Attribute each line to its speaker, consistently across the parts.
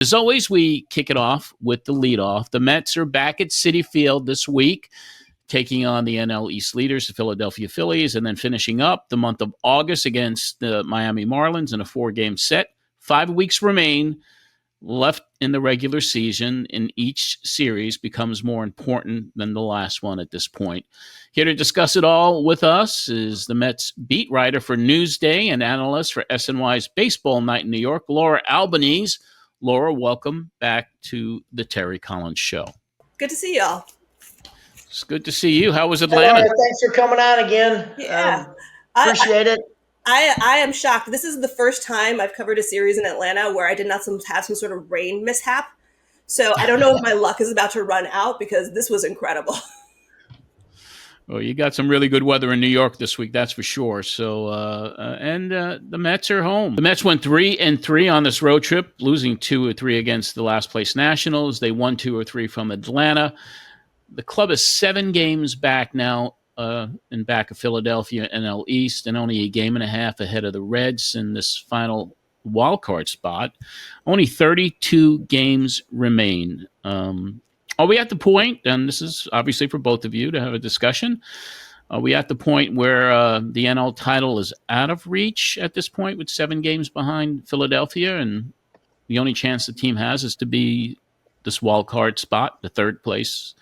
Speaker 1: As always, we kick it off with the leadoff. The Mets are back at Citi Field this week, taking on the NL East leaders, the Philadelphia Phillies, and then finishing up the month of August against the Miami Marlins in a 4-game set. 5 weeks remain left in the regular season, and each series becomes more important than the last one at this point. Here to discuss it all with us is the Mets beat writer for Newsday and analyst for SNY's Baseball Night in New York, Laura Albanese. Laura, welcome back to the Terry Collins Show.
Speaker 2: Good to see y'all.
Speaker 1: It's good to see you. How was Atlanta?
Speaker 3: Laura, thanks for coming on again.
Speaker 2: Yeah.
Speaker 3: Appreciate it.
Speaker 2: I am shocked. This is the first time I've covered a series in Atlanta where I did not have some sort of rain mishap. So I don't know if my luck is about to run out because this was incredible.
Speaker 1: Well, you got some really good weather in New York this week, that's for sure. So, the Mets are home. The Mets went 3-3 on this road trip, losing 2 or 3 against the last place Nationals. They won 2 or 3 from Atlanta. The club is 7 games back now, in back of Philadelphia, NL East, and only a game and a half ahead of the Reds in this final wild card spot. Only 32 games remain. Are we at the point, and this is obviously for both of you to have a discussion, are we at the point where the NL title is out of reach at this point with 7 games behind Philadelphia, and the only chance the team has is to be this wild card spot, the third place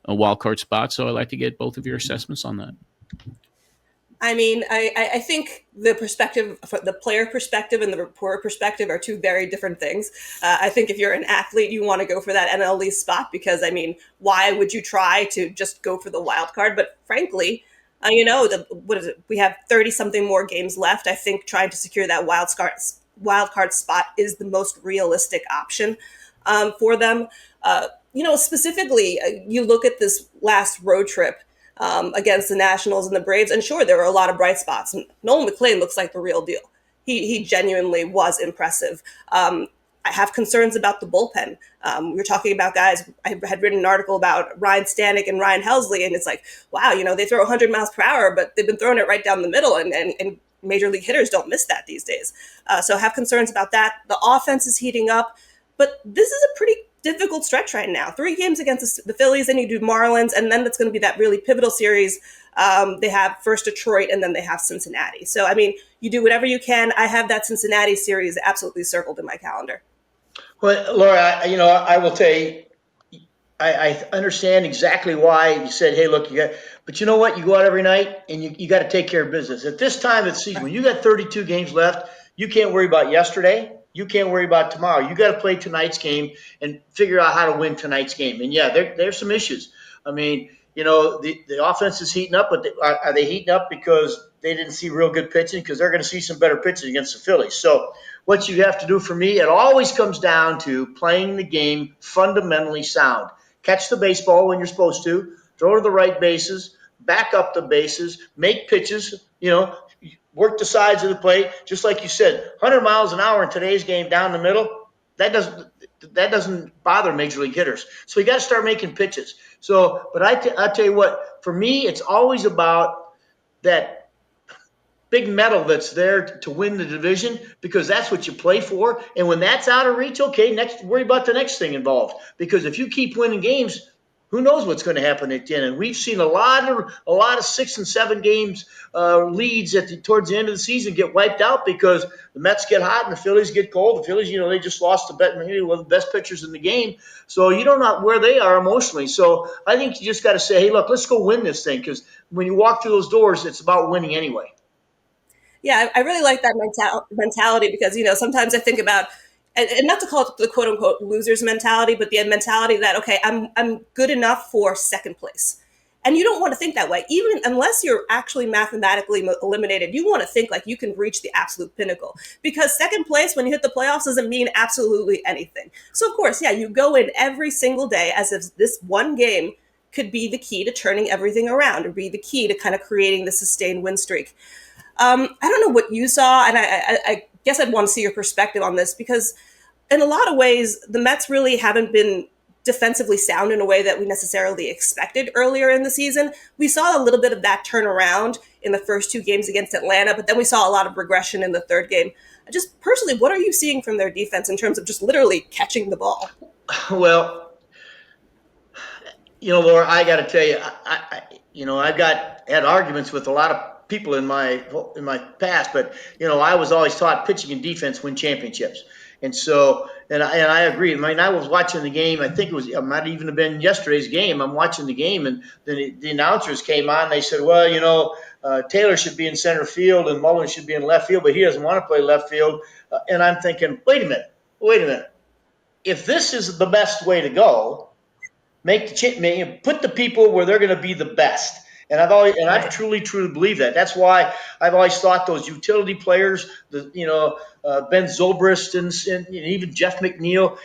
Speaker 1: wild card spot? So I'd like to get both of your assessments on that.
Speaker 2: I mean, I think the perspective, the player perspective and the reporter perspective are 2 very different things. I think if you're an athlete, you want to go for that NL East spot because, I mean, why would you try to just go for the wild card? But frankly, what is it? We have 30-something more games left. I think trying to secure that wild card spot is the most realistic option for them. Specifically, you look at this last road trip against the Nationals and the Braves. And sure, there were a lot of bright spots. Nolan McLean looks like the real deal. He genuinely was impressive. I have concerns about the bullpen. We're talking about guys. I had written an article about Ryan Stanek and Ryan Helsley, and it's like, wow, they throw 100 miles per hour, but they've been throwing it right down the middle, and major league hitters don't miss that these days. So I have concerns about that. The offense is heating up, but this is a pretty difficult stretch right now. 3 games against the Phillies, then you do Marlins, and then that's going to be that really pivotal series. They have first Detroit, and then they have Cincinnati. So, I mean, you do whatever you can. I have that Cincinnati series absolutely circled in my calendar.
Speaker 3: Well, Laura, I will tell you, I understand exactly why you said, hey, look, but you know what? You go out every night, and you got to take care of business. At this time of the season, when you got 32 games left, you can't worry about yesterday. You can't worry about tomorrow. You got to play tonight's game and figure out how to win tonight's game. And yeah, there's some issues. I mean, the offense is heating up, but are they heating up because they didn't see real good pitching? Because they're going to see some better pitching against the Phillies. So what you have to do for me, it always comes down to playing the game fundamentally sound. Catch the baseball when you're supposed to, throw to the right bases, back up the bases, make pitches, work the sides of the plate, just like you said. 100 miles an hour in today's game down the middle, that doesn't bother major league hitters. So you got to start making pitches. So, but I tell you what, for me, it's always about that big medal that's there to win the division, because that's what you play for. And when that's out of reach, okay, worry about the next thing involved. Because if you keep winning games, who knows what's going to happen at the end? And we've seen a lot of 6 and 7 games leads towards the end of the season get wiped out because the Mets get hot and the Phillies get cold. The Phillies, they just lost to one of the best pitchers in the game. So you don't know where they are emotionally. So I think you just got to say, hey, look, let's go win this thing, because when you walk through those doors, it's about winning anyway.
Speaker 2: Yeah, I really like that mentality because, sometimes I think about, and not to call it the quote unquote losers mentality, but the mentality that, okay, I'm good enough for second place. And you don't want to think that way, even unless you're actually mathematically eliminated. You want to think like you can reach the absolute pinnacle, because second place when you hit the playoffs doesn't mean absolutely anything. So of course, yeah, you go in every single day as if this one game could be the key to turning everything around, or be the key to kind of creating the sustained win streak. I don't know what you saw, and I guess I'd want to see your perspective on this, because in a lot of ways, the Mets really haven't been defensively sound in a way that we necessarily expected earlier in the season. We saw a little bit of that turnaround in the first 2 games against Atlanta, but then we saw a lot of regression in the third game. Just personally, what are you seeing from their defense in terms of just literally catching the ball?
Speaker 3: Well, Laura, I got to tell you, I've had arguments with a lot of people in my past, but I was always taught pitching and defense win championships, and so I agree. I mean, I was watching the game. I think it might even have been yesterday's game. I'm watching the game, and then the announcers came on. And they said, well, Taylor should be in center field and Mullen should be in left field, but he doesn't want to play left field. And I'm thinking, wait a minute. If this is the best way to go, put the people where they're going to be the best. And I've truly believed that. That's why I've always thought those utility players, Ben Zobrist and even Jeff McNeil,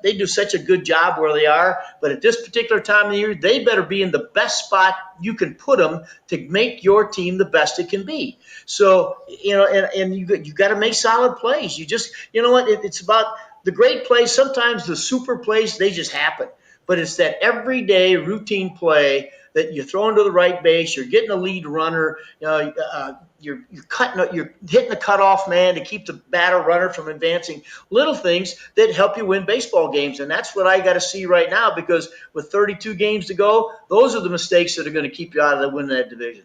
Speaker 3: they do such a good job where they are. But at this particular time of the year, they better be in the best spot you can put them to make your team the best it can be. So and you got to make solid plays. You just it's about the great plays. Sometimes the super plays, they just happen. But it's that everyday routine play that you're throwing to the right base, you're getting a lead runner, you're hitting the cutoff man to keep the batter runner from advancing. Little things that help you win baseball games, and that's what I got to see right now. Because with 32 games to go, those are the mistakes that are going to keep you out of the win that division.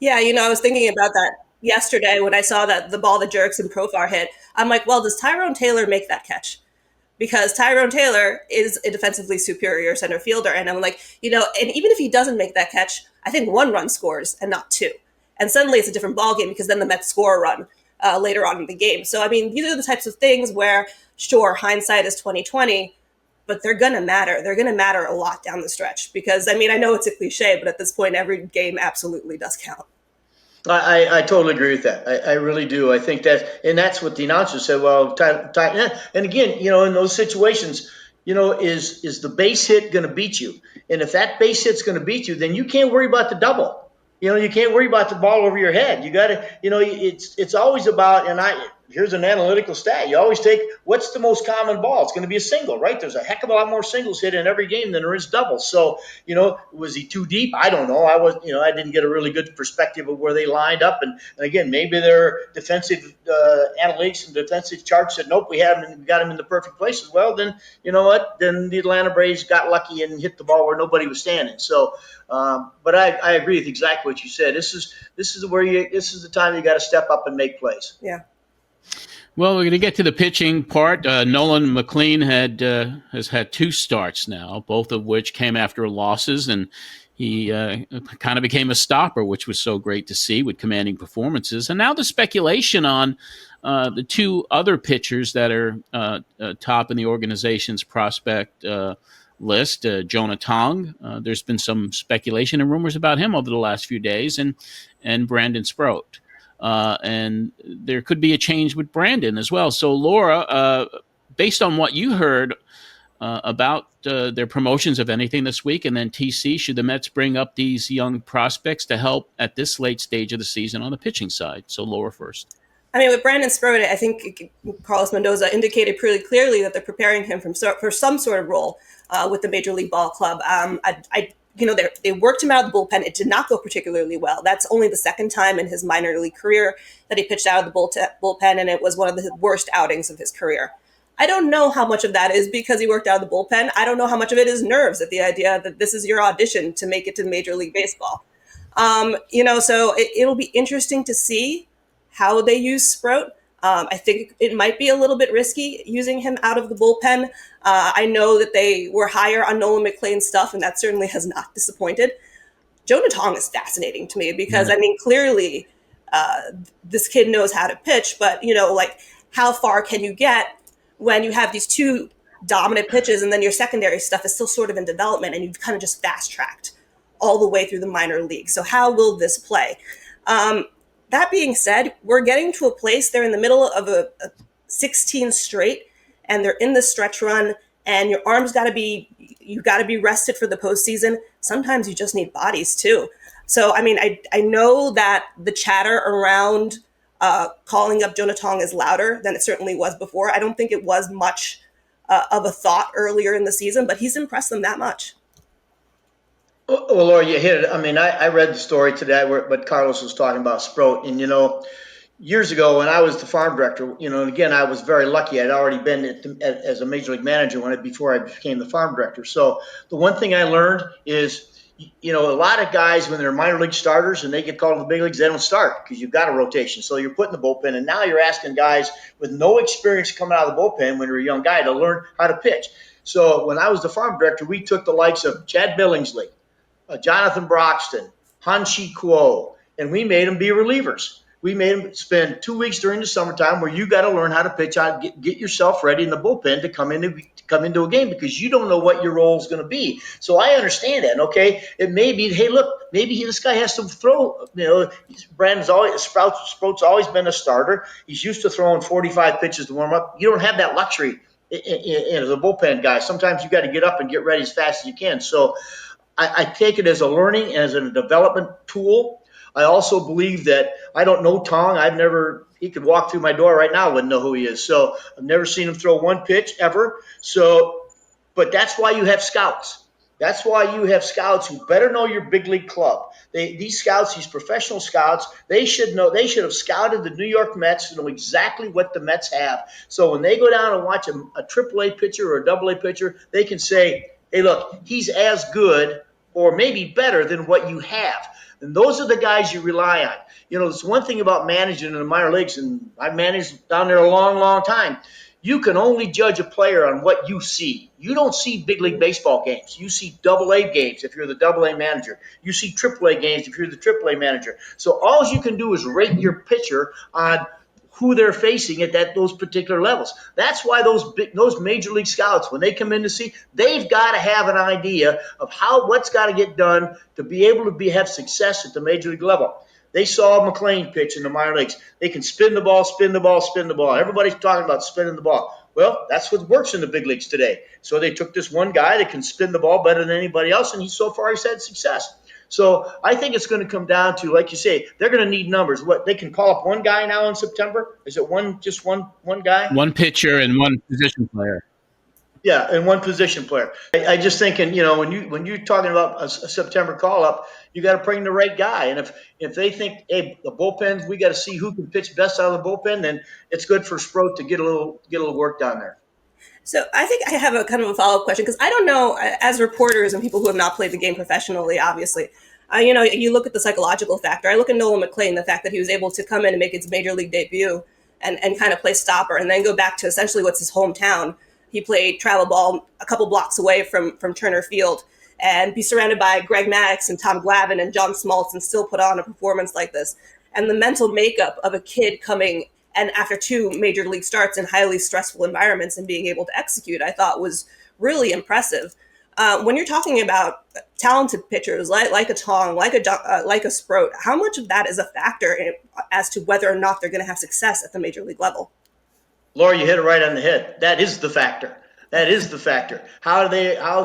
Speaker 2: Yeah, I was thinking about that yesterday when I saw that the ball that Jerickson Profar hit. I'm like, well, does Tyrone Taylor make that catch? Because Tyrone Taylor is a defensively superior center fielder. And I'm like, and even if he doesn't make that catch, I think 1 run scores and not 2. And suddenly it's a different ballgame because then the Mets score a run later on in the game. So, I mean, these are the types of things where, sure, hindsight is 20/20, but they're going to matter. They're going to matter a lot down the stretch because, I mean, I know it's a cliche, but at this point, every game absolutely does count.
Speaker 3: I totally agree with that. I really do. I think that's what the announcer said. Well, and again, in those situations, is the base hit going to beat you? And if that base hit's going to beat you, then you can't worry about the double. You can't worry about the ball over your head. You got to, it's always about, here's an analytical stat. You always take what's the most common ball. It's going to be a single, right? There's a heck of a lot more singles hit in every game than there is doubles. So, was he too deep? I don't know. I didn't get a really good perspective of where they lined up. And again, maybe their defensive analytics and defensive charts said, nope, we got him in the perfect places. Well, then, you know what? Then the Atlanta Braves got lucky and hit the ball where nobody was standing. So, but I agree with exactly what you said. This is the time you got to step up and make plays.
Speaker 2: Yeah.
Speaker 1: Well, we're going to get to the pitching part. Nolan McLean has had 2 starts now, both of which came after losses, and he kind of became a stopper, which was so great to see with commanding performances. And now the speculation on the 2 other pitchers that are top in the organization's prospect list, Jonah Tong. There's been some speculation and rumors about him over the last few days, and Brandon Sproat. And there could be a change with Brandon as well. So, Laura, based on what you heard about their promotions, of anything, this week, and then TC, should the Mets bring up these young prospects to help at this late stage of the season on the pitching side? So, Laura first.
Speaker 2: I mean, with Brandon Sproat, I think Carlos Mendoza indicated pretty clearly that they're preparing him for some sort of role with the Major League Ball Club. They worked him out of the bullpen. It did not go particularly well. That's only the second time in his minor league career that he pitched out of the bullpen, and it was one of the worst outings of his career. I don't know how much of that is because he worked out of the bullpen. I don't know how much of it is nerves at the idea that this is your audition to make it to Major League Baseball. So it'll be interesting to see how they use Sproat. I think it might be a little bit risky using him out of the bullpen. I know that they were higher on Nolan McLean's stuff, and that certainly has not disappointed. Jonah Tong is fascinating to me because, clearly this kid knows how to pitch, but, how far can you get when you have these 2 dominant pitches and then your secondary stuff is still sort of in development and you've kind of just fast-tracked all the way through the minor league. So how will this play? That being said, we're getting to a place, they're in the middle of a 16 straight, and they're in the stretch run, and your arms you got to be rested for the postseason. Sometimes you just need bodies too. So, I know that the chatter around calling up Jonah Tong is louder than it certainly was before. I don't think it was much of a thought earlier in the season, but he's impressed them that much.
Speaker 3: Well, Laura, you hit it. I read the story today what Carlos was talking about Sproat, and years ago when I was the farm director, and again, I was very lucky. I'd already been as a major league manager before I became the farm director. So the one thing I learned is, a lot of guys, when they're minor league starters and they get called to the big leagues, they don't start because you've got a rotation. So you're putting the bullpen, and now you're asking guys with no experience coming out of the bullpen when you're a young guy to learn how to pitch. So when I was the farm director, we took the likes of Chad Billingsley, Jonathan Broxton, Han-Chi Kuo, and we made them be relievers. We made them spend 2 weeks during the summertime where you got to learn how to pitch out, get yourself ready in the bullpen to come into a game because you don't know what your role is going to be. So I understand that. Okay, it may be, hey, look, maybe this guy has to throw. Sprout's always been a starter. He's used to throwing 45 pitches to warm up. You don't have that luxury as a bullpen guy. Sometimes you got to get up and get ready as fast as you can. So I take it as a learning, as a development tool. I also believe that I don't know Tong. He could walk through my door right now, wouldn't know who he is. So I've never seen him throw one pitch ever. But that's why you have scouts. That's why you have scouts who better know your big league club. These scouts, these professional scouts, they should know. They should have scouted the New York Mets to know exactly what the Mets have. So when they go down and watch a AAA pitcher or a AA pitcher, they can say, hey, look, he's as good or maybe better than what you have. And those are the guys you rely on. It's one thing about managing in the minor leagues, and I managed down there a long, long time. You can only judge a player on what you see. You don't see big league baseball games. You see AA games if you're the AA manager. You see AAA games if you're the AAA manager. So all you can do is rate your pitcher on who they're facing at those particular levels. That's why those major league scouts, when they come in to see, they've got to have an idea of what's got to get done to be able to have success at the major league level. They saw McLean pitch in the minor leagues. They can spin the ball, spin the ball, spin the ball. Everybody's talking about spinning the ball. Well, that's what works in the big leagues today. So they took this one guy that can spin the ball better than anybody else, and he's had success. So I think it's going to come down to, like you say, they're going to need numbers. What they can call up one guy now in September? Is it one guy?
Speaker 1: One pitcher and one position player.
Speaker 3: Yeah, and one position player. I just thinking, when you're talking about a September call up, you got to bring the right guy. And if they think, hey, the bullpens, we got to see who can pitch best out of the bullpen, then it's good for Sproat to get a little work down there.
Speaker 2: So I think I have a kind of a follow-up question because I don't know, as reporters and people who have not played the game professionally, obviously, you look at the psychological factor. I look at Nolan McLean, the fact that he was able to come in and make his major league debut and kind of play stopper and then go back to essentially what's his hometown. He played travel ball a couple blocks away from Turner Field and be surrounded by Greg Maddux and Tom Glavine and John Smoltz and still put on a performance like this. And the mental makeup of a kid coming and after 2 major league starts in highly stressful environments and being able to execute, I thought was really impressive. When you're talking about talented pitchers like a Tong, like a Sproat, how much of that is a factor as to whether or not they're going to have success at the major league level?
Speaker 3: Laura, you hit it right on the head. That is the factor. That is the factor. How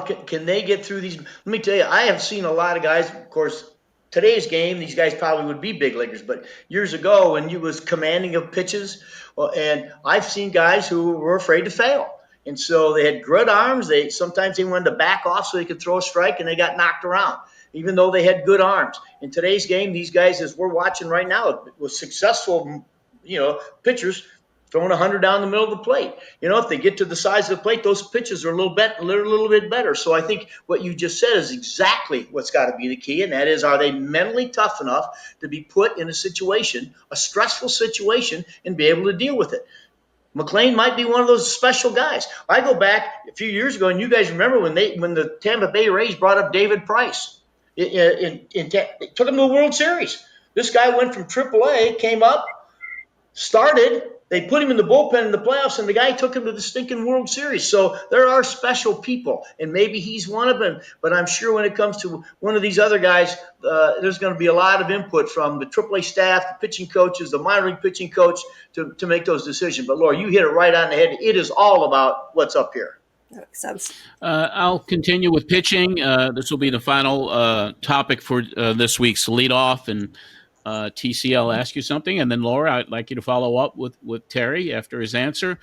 Speaker 3: can they get through these? Let me tell you, I have seen a lot of guys. Of course, today's game, these guys probably would be big leaguers. But years ago, when you was commanding of pitches, and I've seen guys who were afraid to fail. And so they had good arms. Sometimes they wanted to back off so they could throw a strike, and they got knocked around, even though they had good arms. In today's game, these guys, as we're watching right now, was successful, pitchers throwing 100 down the middle of the plate. If they get to the size of the plate, those pitches are a little bit better. So I think what you just said is exactly what's got to be the key, and that is, are they mentally tough enough to be put in a stressful situation, and be able to deal with it? McLean might be one of those special guys. I go back a few years ago, and you guys remember when the Tampa Bay Rays brought up David Price. They took him to the World Series. This guy went from AAA, came up, started. They put him in the bullpen in the playoffs, and the guy took him to the stinking World Series. So there are special people, and maybe he's one of them. But I'm sure when it comes to one of these other guys, there's going to be a lot of input from the AAA staff, the pitching coaches, the minor league pitching coach to make those decisions. But, Laura, you hit it right on the head. It is all about what's up here.
Speaker 2: That makes sense.
Speaker 1: I'll continue with pitching. This will be the final topic for this week's leadoff, and TC, ask you something, and then Laura, I'd like you to follow up with Terry after his answer.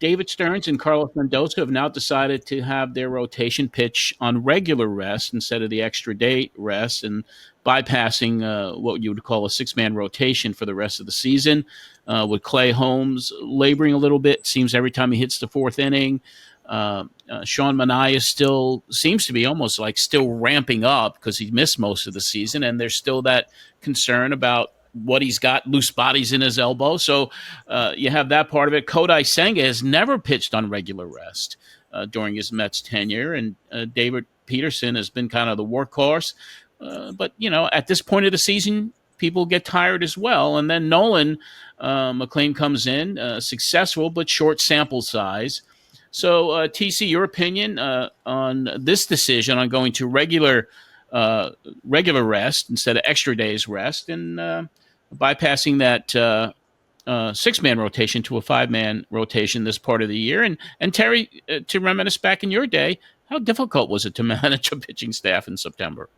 Speaker 1: David Stearns and Carlos Mendoza have now decided to have their rotation pitch on regular rest instead of the extra day rest, and bypassing what you would call a six-man rotation for the rest of the season. With Clay Holmes laboring a little bit, seems every time he hits the fourth inning. Sean Manaea still seems to be almost like still ramping up because he missed most of the season, and there's still that concern about what he's got, loose bodies in his elbow. So you have that part of it. Kodai Senga has never pitched on regular rest during his Mets tenure, and David Peterson has been kind of the workhorse. But, at this point of the season, people get tired as well. And then Nolan McLean comes in, successful but short sample size. So, TC, your opinion on this decision on going to regular rest instead of extra days rest, and bypassing that six-man rotation to a five-man rotation this part of the year. And Terry, to reminisce back in your day, how difficult was it to manage a pitching staff in September?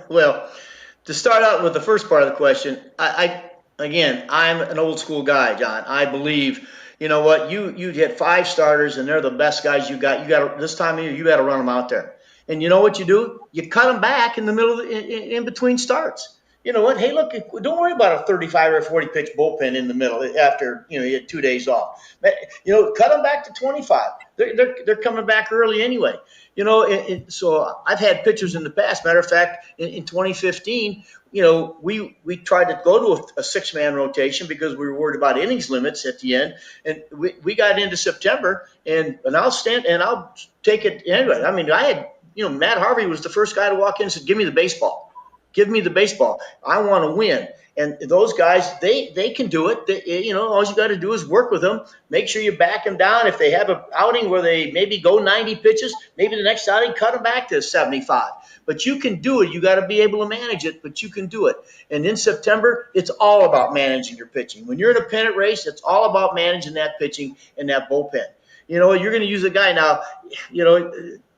Speaker 3: Well, to start out with the first part of the question, I'm an old school guy, John. I believe, you know what, you get five starters and they're the best guys you got. You got this time of year, you got to run them out there. And you know what you do? You cut them back in the middle in between starts. You know what? Hey, look, don't worry about a 35 or 40 pitch bullpen in the middle after you had 2 days off. Cut them back to 25. They're coming back early anyway. So I've had pitchers in the past. Matter of fact, in 2015, we tried to go to a six-man rotation because we were worried about innings limits at the end, and we got into September, and I'll take it anyway. I mean, I had Matt Harvey was the first guy to walk in and said, "Give me the baseball. Give me the baseball. I want to win." And those guys, they can do it. All you got to do is work with them. Make sure you back them down. If they have an outing where they maybe go 90 pitches, maybe the next outing, cut them back to 75. But you can do it. You got to be able to manage it, but you can do it. And in September, it's all about managing your pitching. When you're in a pennant race, it's all about managing that pitching and that bullpen. You're going to use a guy now,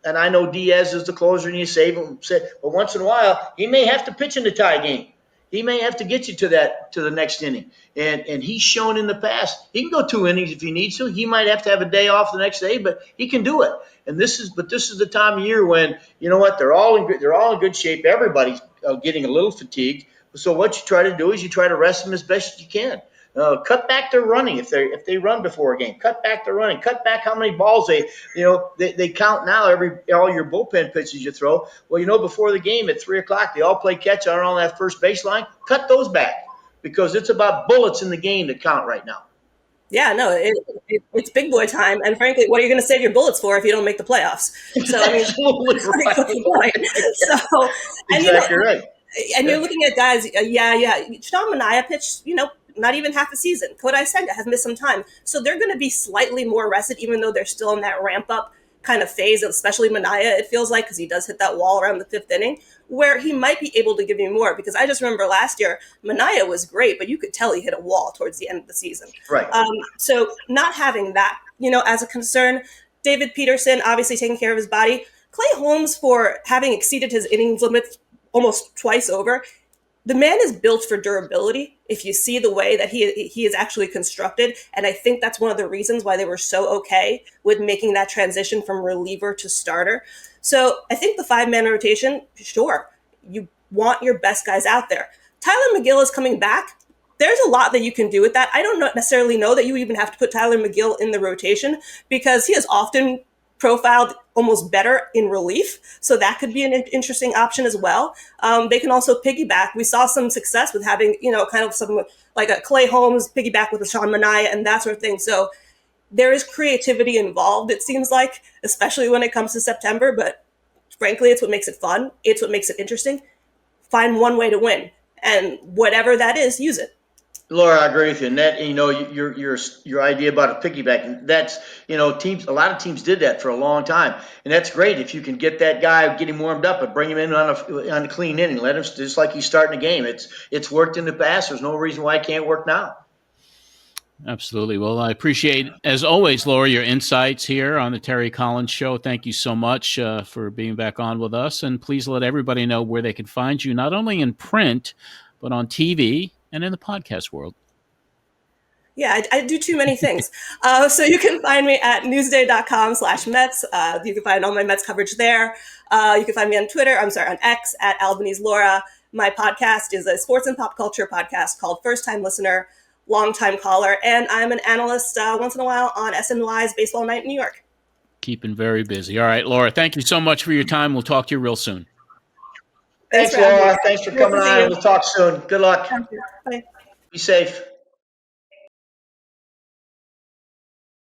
Speaker 3: and I know Diaz is the closer and you save him, but once in a while, he may have to pitch in the tie game. He may have to get you to the next inning. And he's shown in the past, he can go 2 innings if he needs to. He might have to have a day off the next day, but he can do it. And this is the time of year when, they're all in good shape. Everybody's getting a little fatigued. So what you try to do is you try to rest them as best as you can. Cut back their running if they run before a game. Cut back their running. Cut back how many balls they count now all your bullpen pitches you throw. Well, before the game at 3:00 they all play catch on that first baseline. Cut those back because it's about bullets in the game that count right now.
Speaker 2: Yeah, no, it's big boy time. And frankly, what are you going to save your bullets for if you don't make the playoffs? So I mean,
Speaker 3: absolutely right.
Speaker 2: So
Speaker 3: exactly right.
Speaker 2: And you're looking at guys. Sean Manaea pitched, not even half a season. Kodai Senga has missed some time. So they're going to be slightly more rested, even though they're still in that ramp-up kind of phase, especially Manaea, it feels like, because he does hit that wall around the 5th inning, where he might be able to give you more. Because I just remember last year, Manaea was great, but you could tell he hit a wall towards the end of the season.
Speaker 3: Right.
Speaker 2: So not having that, as a concern. David Peterson, obviously taking care of his body. Clay Holmes, for having exceeded his innings limit almost twice over, the man is built for durability. If you see the way that he is actually constructed, and I think that's one of the reasons why they were so okay with making that transition from reliever to starter. So I think the 5-man rotation, sure, you want your best guys out there. Tyler McGill is coming back. There's a lot that you can do with that. I don't necessarily know that you even have to put Tyler McGill in the rotation because he is often profiled almost better in relief. So that could be an interesting option as well. They can also piggyback. We saw some success with having, kind of some like a Clay Holmes piggyback with a Sean Manaea and that sort of thing. So there is creativity involved, it seems like, especially when it comes to September. But frankly, it's what makes it fun. It's what makes it interesting. Find one way to win. And whatever that is, use it.
Speaker 3: Laura, I agree with you. And that, your idea about a piggyback, that's, a lot of teams did that for a long time. And that's great if you can get that guy, get him warmed up, and bring him in on a clean inning. Let him, just like he's starting a game. It's worked in the past. There's no reason why it can't work now.
Speaker 1: Absolutely. Well, I appreciate, as always, Laura, your insights here on the Terry Collins Show. Thank you so much for being back on with us. And please let everybody know where they can find you, not only in print, but on TV and in the podcast world.
Speaker 2: Yeah, I do too many things. So you can find me at newsday.com/Mets. You can find all my Mets coverage there. You can find me on Twitter. On X at Albanese Laura. My podcast is a sports and pop culture podcast called First Time Listener, Long Time Caller. And I'm an analyst once in a while on SNY's Baseball Night in New York.
Speaker 1: Keeping very busy. All right, Laura, thank you so much for your time. We'll talk to you real soon.
Speaker 3: Thanks, Laura. Thanks for coming on. We'll talk soon. Good luck.
Speaker 2: Bye.
Speaker 3: Be safe.